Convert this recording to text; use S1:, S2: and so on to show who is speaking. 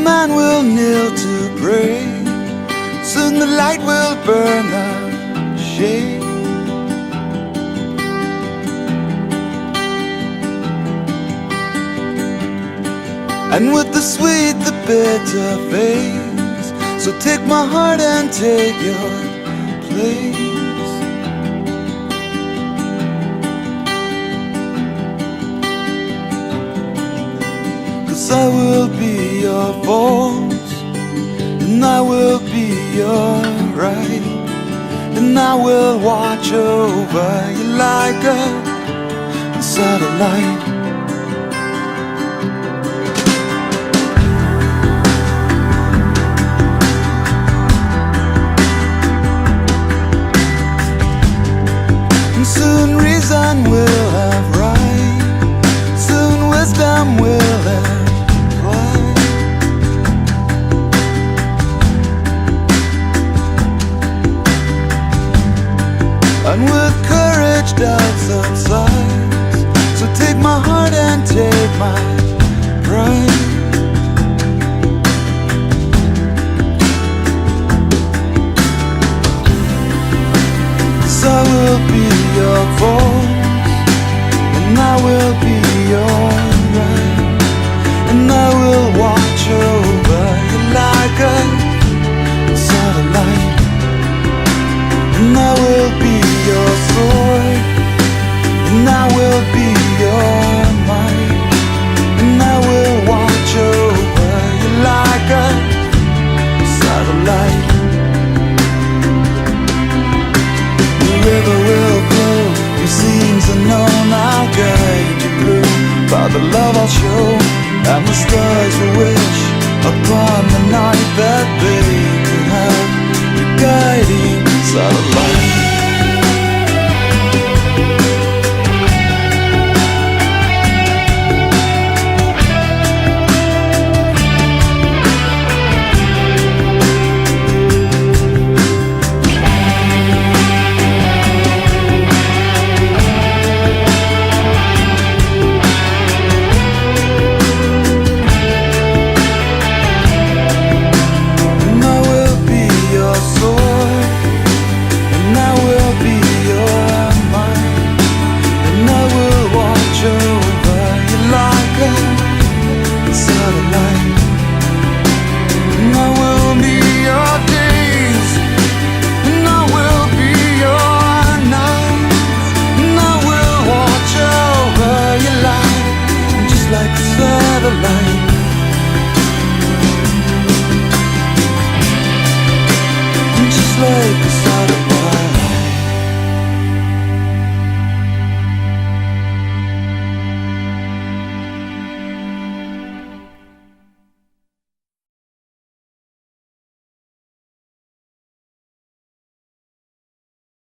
S1: man will kneel to pray. Soon the light will burn the shade. And with the sweet, the bitter fades. So take my heart and take your place. Cause I will be your force, and I will be your right, and I will watch over you like a satellite. Soon reason will have right, soon wisdom will have flight. And with courage doubts subside. So take my heart and take my pride. I will be your voice, and I will be your right, and I will watch over you like a satellite. And I will be your sword, and I will be your might, and I will watch over you like a satellite. The river will flow, your seams unknown, I'll guide you through. By the love I'll show, and the stars will wish upon the night that they